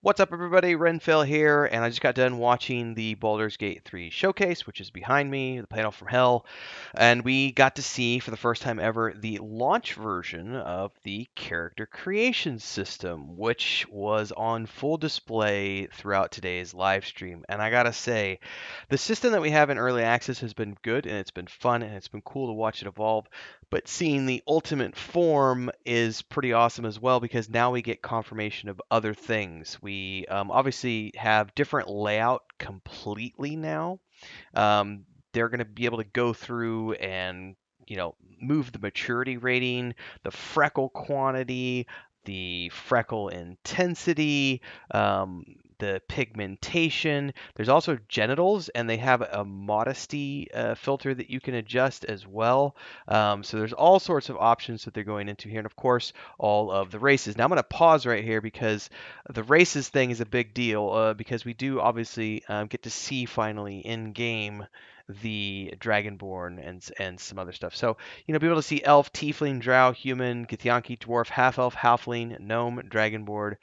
What's up, everybody? Renfell here, and I just got done watching the Baldur's Gate 3 showcase, which is behind me, the panel from hell, and we got to see for the first time ever the launch version of the character creation system, which was on full display throughout today's live stream. And I gotta say, the system that we have in early access has been good, and it's been fun, and it's been cool to watch it evolve. But seeing the ultimate form is pretty awesome as well because now we get confirmation of other things. We obviously have different layout completely now. Um, they're going to be able to go through and move the maturity rating, the freckle quantity, the freckle intensity, um, the pigmentation. There's also genitals, and they have a modesty filter that you can adjust as well. So there's all sorts of options that they're going into here, and of course, all of the races. Now I'm going to pause right here because the races thing is a big deal because we do obviously get to see finally in game the Dragonborn and some other stuff. So be able to see elf, tiefling, drow, human, githyanki, dwarf, half elf, halfling, gnome, dragonborn,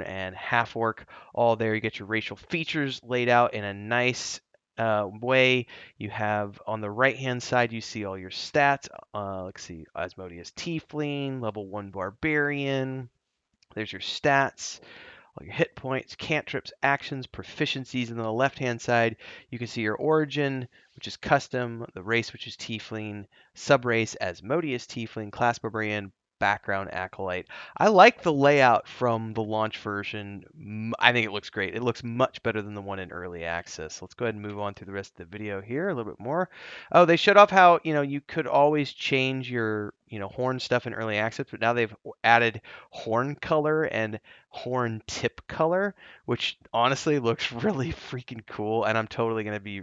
and half orc all there. You get your racial features laid out in a nice way. You have on the right hand side, you see all your stats. Let's see, Asmodeus Tiefling, level 1 Barbarian. There's your stats, all your hit points, cantrips, actions, proficiencies. And on the left-hand side, you can see your origin, which is custom, the race, which is Tiefling, subrace, Asmodeus Tiefling, class Barbarian, background Acolyte. I like the layout from the launch version. I think it looks great. It looks much better than the one in early access. Let's go ahead and move on to the rest of the video here a little bit more. Oh, they showed off how, you could always change your, horn stuff in early access, but now they've added horn color and horn tip color, which honestly looks really freaking cool. And I'm totally going to be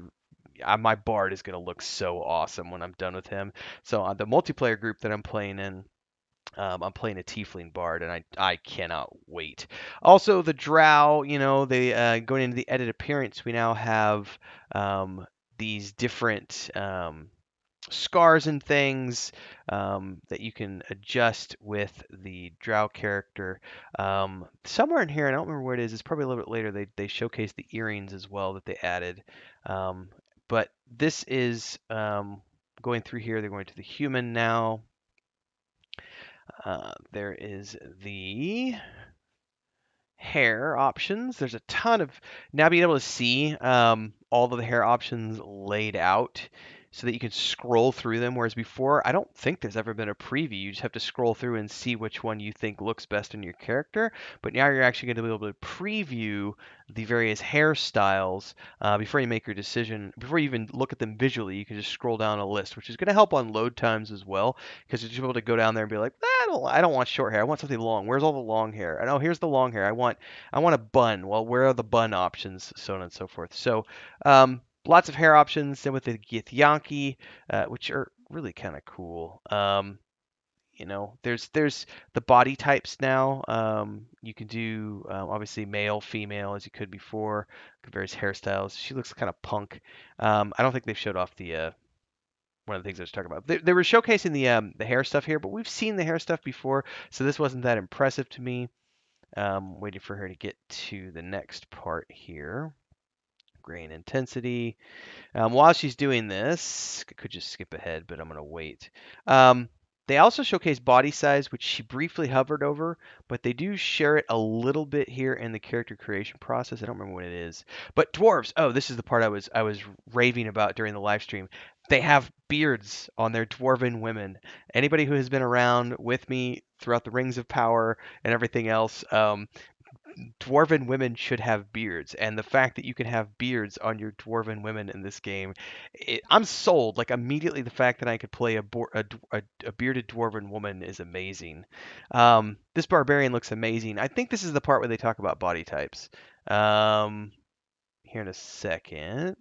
my Bard is going to look so awesome when I'm done with him. So on the multiplayer group that I'm playing in, I'm playing a Tiefling Bard, and I cannot wait. Also, the Drow, they going into the edit appearance, we now have these different scars and things that you can adjust with the Drow character. Somewhere in here, I don't remember where it is. It's probably a little bit later. They showcase the earrings as well that they added. Um, but this is going through here. They're going to the human now. There is the hair options. There's a ton of now being able to see all of the hair options laid out so that you can scroll through them. Whereas before, I don't think there's ever been a preview. You just have to scroll through and see which one you think looks best in your character. But now you're actually going to be able to preview the various hairstyles before you make your decision. Before you even look at them visually, you can just scroll down a list, which is going to help on load times as well because you're just able to go down there and be like, I don't want short hair. I want something long. Where's all the long hair? And oh, here's the long hair. I want a bun. Well, where are the bun options? So on and so forth. So lots of hair options. Then with the Githyanki, which are really kind of cool. There's the body types now. You can do obviously male, female as you could before. Various hairstyles. She looks kind of punk. I don't think they've showed off the one of the things I was talking about. They were showcasing the hair stuff here, but we've seen the hair stuff before, so this wasn't that impressive to me. Waiting for her to get to the next part here. Grain intensity. While she's doing this, I could just skip ahead, but I'm going to wait. They also showcase body size, which she briefly hovered over, but they do share it a little bit here in the character creation process. I don't remember what it is. But dwarves, oh, this is the part I was raving about during the live stream. They have beards on their dwarven women. Anybody who has been around with me throughout the Rings of Power and everything else, dwarven women should have beards, and the fact that you can have beards on your dwarven women in this game, I'm sold. Like immediately, the fact that I could play a bearded dwarven woman is amazing. This barbarian looks amazing. I think this is the part where they talk about body types. Here in a second.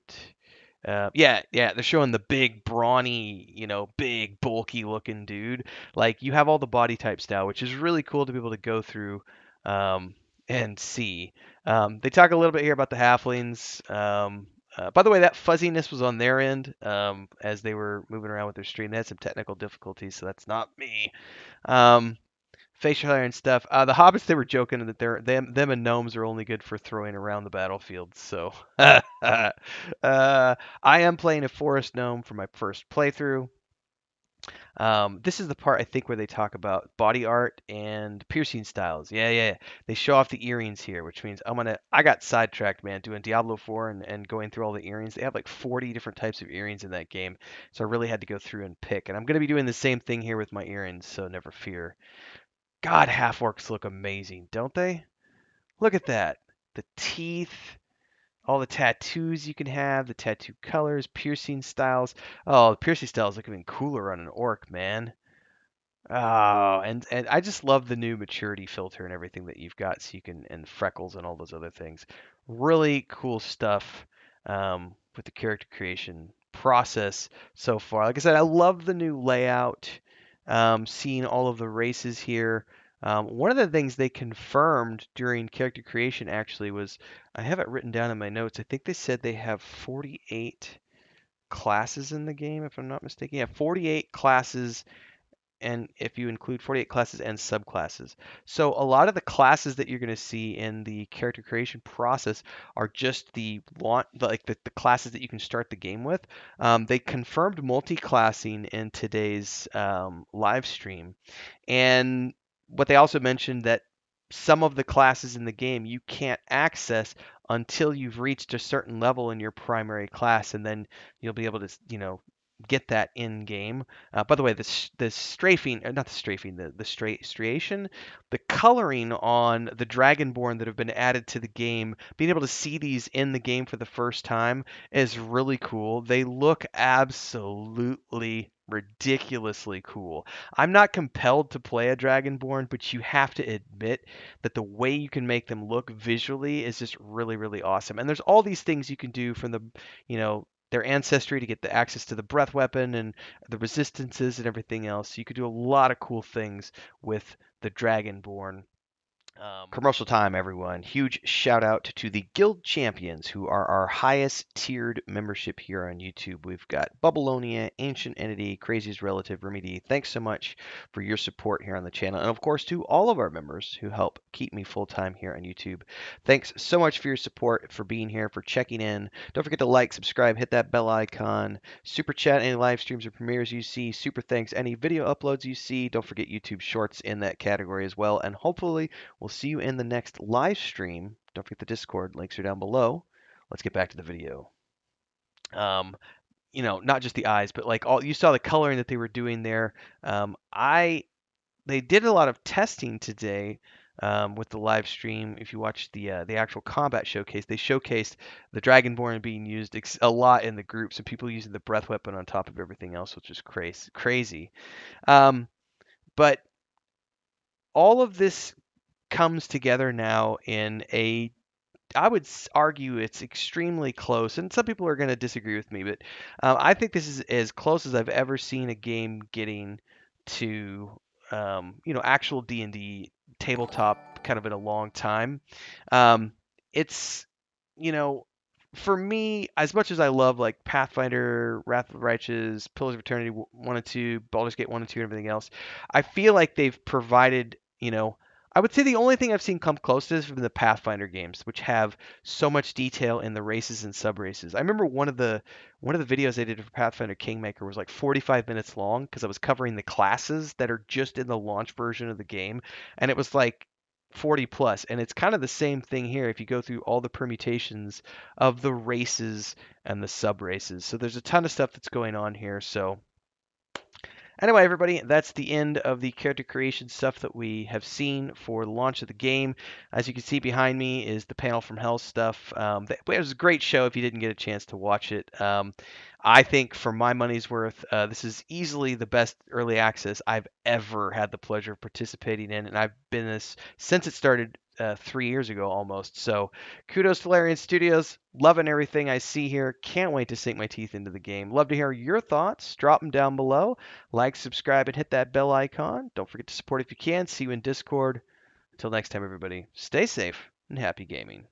Yeah, they're showing the big, brawny, big, bulky looking dude. Like you have all the body types now, which is really cool to be able to go through and see. They talk a little bit here about the halflings. By the way, that fuzziness was on their end as they were moving around with their stream. They had some technical difficulties, so that's not me. Um, facial hair and stuff. The hobbits, they were joking that them and gnomes are only good for throwing around the battlefield. So I am playing a forest gnome for my first playthrough. This is the part I think where they talk about body art and piercing styles. Yeah, yeah. They show off the earrings here, which means I got sidetracked, man, doing Diablo 4 and going through all the earrings. They have like 40 different types of earrings in that game. So I really had to go through and pick. And I'm gonna be doing the same thing here with my earrings, so never fear. God, half orcs look amazing, don't they? Look at that. The teeth, all the tattoos you can have, the tattoo colors, piercing styles. Oh, the piercing styles look even cooler on an orc, man. Oh, and I just love the new maturity filter and everything that you've got, so you can and freckles and all those other things. Really cool stuff with the character creation process so far. Like I said, I love the new layout. Seeing all of the races here. One of the things they confirmed during character creation actually was I have it written down in my notes. I think they said they have 48 classes in the game, if I'm not mistaken. Yeah, 48 classes, and if you include 48 classes and subclasses. So a lot of the classes that you're going to see in the character creation process are just the classes that you can start the game with. They confirmed multi-classing in today's live stream, and what they also mentioned that some of the classes in the game you can't access until you've reached a certain level in your primary class, and then you'll be able to, get that in game. By the way, the strafing, not the strafing, the striation, the coloring on the Dragonborn that have been added to the game, being able to see these in the game for the first time is really cool. They look absolutely ridiculously cool. I'm not compelled to play a Dragonborn, but you have to admit that the way you can make them look visually is just really, really awesome. And there's all these things you can do from their ancestry to get the access to the breath weapon and the resistances and everything else. You could do a lot of cool things with the Dragonborn. Commercial time, everyone. Huge shout out to the Guild Champions, who are our highest tiered membership here on YouTube. We've got Bubbleonia, Ancient Entity, Crazy's Relative, Remy D. Thanks so much for your support here on the channel. And of course, to all of our members who help keep me full time here on YouTube. Thanks so much for your support, for being here, for checking in. Don't forget to like, subscribe, hit that bell icon, super chat any live streams or premieres you see, super thanks any video uploads you see. Don't forget YouTube Shorts in that category as well. And hopefully, we'll see you in the next live stream. Don't forget the Discord. Links are down below. Let's get back to the video. Um, not just the eyes, but like all you saw the coloring that they were doing there. They did a lot of testing today with the live stream. If you watch the actual combat showcase, they showcased the Dragonborn being used a lot in the groups, and people using the breath weapon on top of everything else, which is crazy. But all of this comes together now in I would argue it's extremely close, and some people are going to disagree with me, but I think this is as close as I've ever seen a game getting to, actual D&D tabletop kind of in a long time. It's, you know, for me, as much as I love like Pathfinder, Wrath of the Righteous, Pillars of Eternity 1 and 2, Baldur's Gate 1 and 2, and everything else, I feel like they've provided, I would say the only thing I've seen come close to this from the Pathfinder games, which have so much detail in the races and sub races. I remember one of the videos I did for Pathfinder Kingmaker was like 45 minutes long because I was covering the classes that are just in the launch version of the game, and it was like 40 plus. And it's kind of the same thing here if you go through all the permutations of the races and the sub races. So there's a ton of stuff that's going on here. So anyway, everybody, that's the end of the character creation stuff that we have seen for the launch of the game. As you can see behind me is the Panel from Hell stuff. It was a great show if you didn't get a chance to watch it. I think for my money's worth, this is easily the best early access I've ever had the pleasure of participating in, and I've been this since it started 3 years ago almost. So kudos to Larian Studios. Loving everything I see here. Can't wait to sink my teeth into the game. Love to hear your thoughts. Drop them down below. Like, subscribe, and hit that bell icon. Don't forget to support if you can. See you in Discord. Until next time, everybody, stay safe and happy gaming.